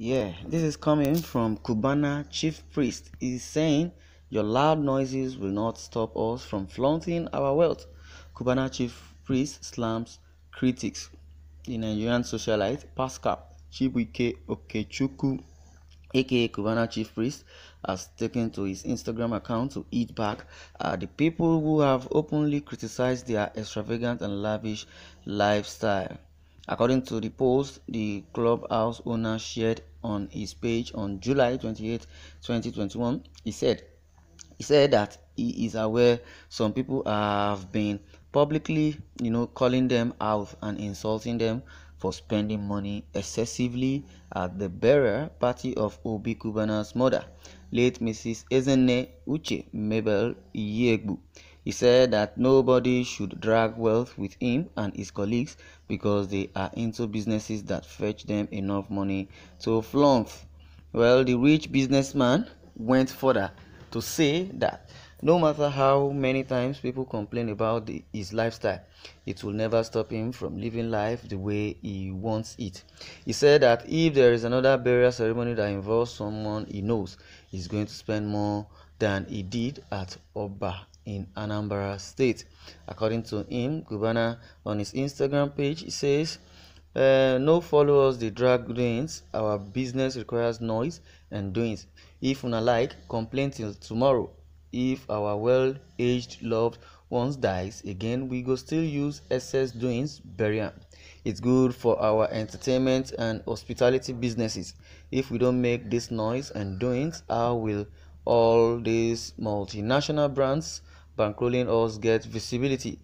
Yeah, this is coming from Cubana chief priest. He's saying, your loud noises will not stop us from flaunting our wealth. Cubana chief priest slams critics. The Nigerian socialite Pascal Chibuike Okechukwu, aka Cubana chief priest, has taken to his Instagram account to eat back at the people who have openly criticized their extravagant and lavish lifestyle. According to the post the clubhouse owner shared on his page on July 28, 2021, he said that he is aware some people have been publicly, calling them out and insulting them for spending money excessively at the burial party of Obi Kubana's mother, late Mrs. Ezenne Uche Mabel Iyegbu. He said that nobody should drag wealth with him and his colleagues because they are into businesses that fetch them enough money to flaunt. Well, the rich businessman went further to say that no matter how many times people complain about his lifestyle, it will never stop him from living life the way he wants it. He said that if there is another burial ceremony that involves someone he knows, he's going to spend more than he did at Oba in Anambra State. According to him, Cubana on his Instagram page, he says, no follow us the drag doings, our business requires noise and doings. If una like, complain till tomorrow. If our well-aged loved ones dies again, we go still use excess doings bury am. It's good for our entertainment and hospitality businesses. If we don't make this noise and doings, how will all these multinational brands bankrolling us get visibility?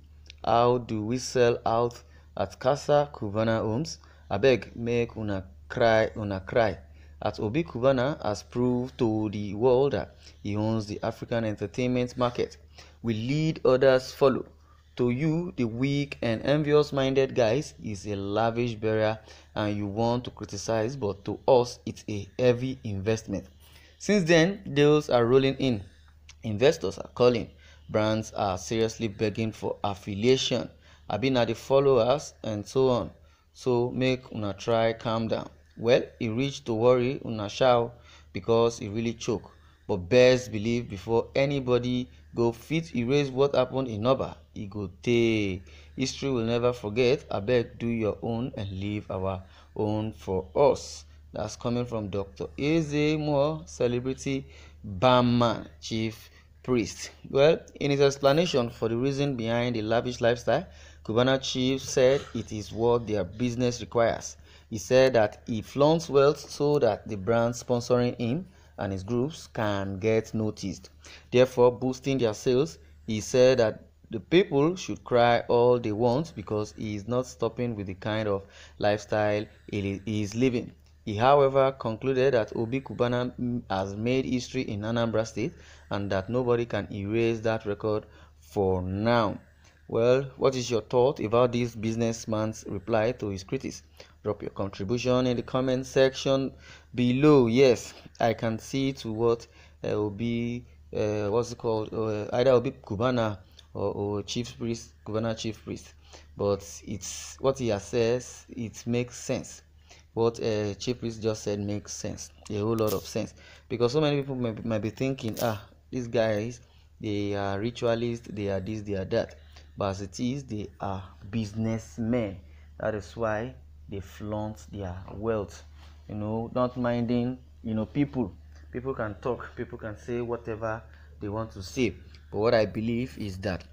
How do we sell out at Casa Cubana homes? Abeg make una cry. At Obi Cubana has proved to the world that he owns the African entertainment market. We lead, others follow. To you, the weak and envious-minded guys, is a lavish burial and you want to criticize, but to us, it's a heavy investment. Since then, deals are rolling in. Investors are calling. Brands are seriously begging for affiliation. Abi na the followers and so on. So make una try calm down. Well, e reach to worry una shall because e really choke. But best believe before anybody go fit erase what happened in Oba, e go tey. History will never forget. Abeg do your own and leave our own for us. That's coming from Dr. Eze Moore, celebrity barman, chief priest. Well, in his explanation for the reason behind the lavish lifestyle, Cubana chief said it is what their business requires. He said that he flaunts wealth so that the brands sponsoring him and his groups can get noticed, therefore boosting their sales. He said that the people should cry all they want because he is not stopping with the kind of lifestyle he is living. He, however, concluded that Obi Cubana has made history in Anambra State and that nobody can erase that record for now. Well, what is your thought about this businessman's reply to his critics? Drop your contribution in the comment section below. Yes, I can see to what will be what's it called? Either will be Cubana or chief priest, Cubana chief priest. But it's what he has says. It makes sense. What chief priest just said makes sense, a whole lot of sense, because so many people might be thinking, these guys, they are ritualists, they are this, they are that. But as it is, they are businessmen. That is why they flaunt their wealth, not minding, people can talk, people can say whatever they want to say. But what I believe is that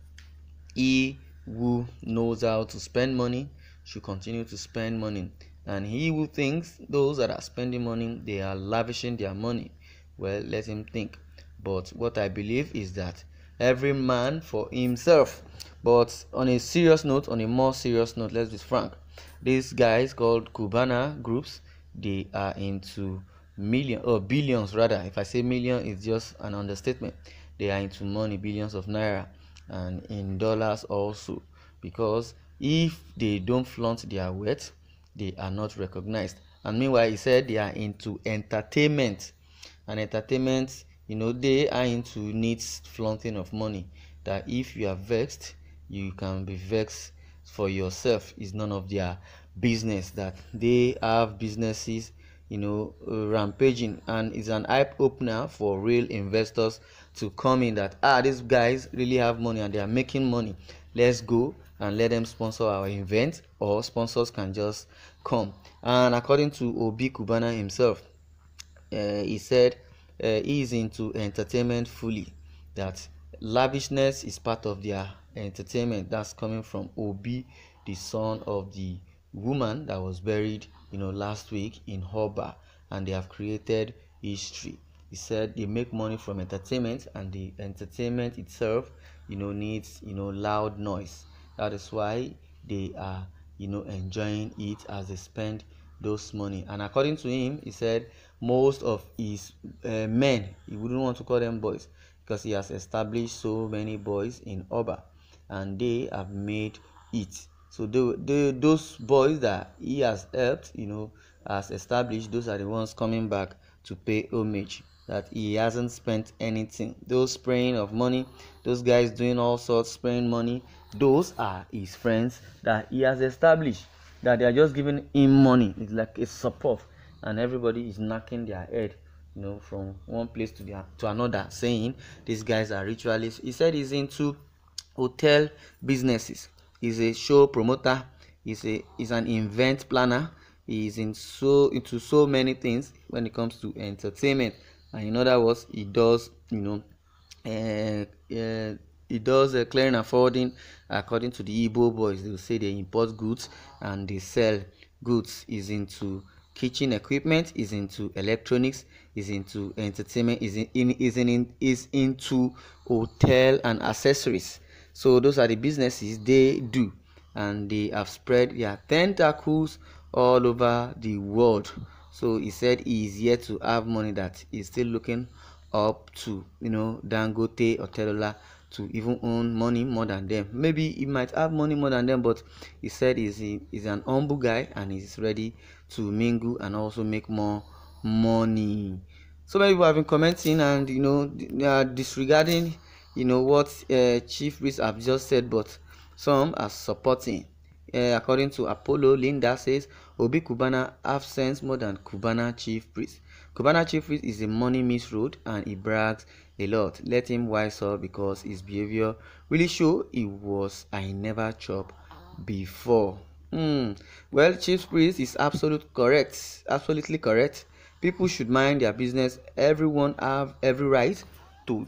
he who knows how to spend money should continue to spend money, and he who thinks those that are spending money, they are lavishing their money, well, let him think. But what I believe is that every man for himself. But on a serious note, on a more serious note, let's be frank, these guys called Cubana groups, they are into million or billions rather. If I say million, it's just an understatement. They are into money, billions of naira, and in dollars also, because if they don't flaunt their wealth, they are not recognized. And meanwhile, he said they are into entertainment, and entertainment, they are into needs flaunting of money, that if you are vexed, you can be vexed for yourself. It's none of their business that they have businesses rampaging, and it's an eye opener for real investors to come in that these guys really have money and they are making money. Let's go and let them sponsor our event, or sponsors can just come. And according to Obi Cubana himself, he said he is into entertainment fully, that lavishness is part of their entertainment. That's coming from Obi, the son of the woman that was buried last week in Hoba, and they have created history. He said they make money from entertainment, and the entertainment itself needs loud noise. That is why they are enjoying it as they spend those money. And according to him, he said most of his men, he wouldn't want to call them boys, because he has established so many boys in Oba, and they have made it. So those boys that he has helped, has established, those are the ones coming back to pay homage, that he hasn't spent anything. Those spraying of money, those guys doing all sorts, spraying money, those are his friends that he has established, that they are just giving him money. It's like a support, and everybody is knocking their head from one place to another, saying these guys are ritualists. He said he's into hotel businesses, he's a show promoter, he's an event planner, he's into so many things when it comes to entertainment. And in other words, he does he does clearing and forwarding. According to the Igbo boys, they will say they import goods and they sell goods. Is into kitchen equipment, is into electronics, is into entertainment, is into hotel and accessories. So those are the businesses they do, and they have spread their tentacles all over the world. So he said he is yet to have money that is still looking up to Dangote or Telola to even own money more than them. Maybe he might have money more than them, but he said he's an humble guy and he's ready to mingle and also make more money. So many people have been commenting and disregarding what Chief Priest have just said, but some are supporting. According to Apollo, Linda says Obi Cubana have sense more than Cubana Chief Priest. Cubana Chief Priest is a money misroad and he brags a lot. Let him wise up, because his behavior really show he was I never chop before. Well, Chief Priest is absolutely correct. People should mind their business. Everyone have every right to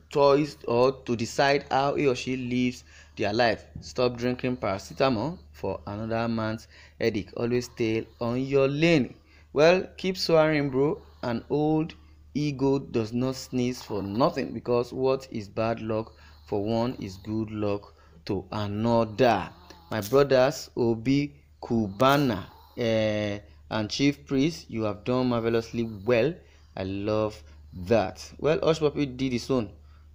choice or to decide how he or she lives their life. Stop drinking paracetamol for another man's headache. Always stay on your lane. Well, keep swearing, bro. An old ego does not sneeze for nothing, because what is bad luck for one is good luck to another. My brothers, Obi Cubana and Chief Priest, you have done marvelously well. I love that. Well, Hush Puppy did his own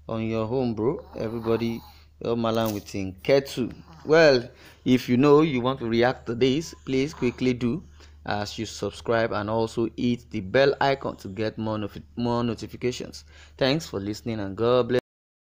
on your home, bro. Everybody, Malam within Ketu. Well, if you want to react to this, please quickly do as you subscribe and also hit the bell icon to get more notifications. Thanks for listening, and God bless.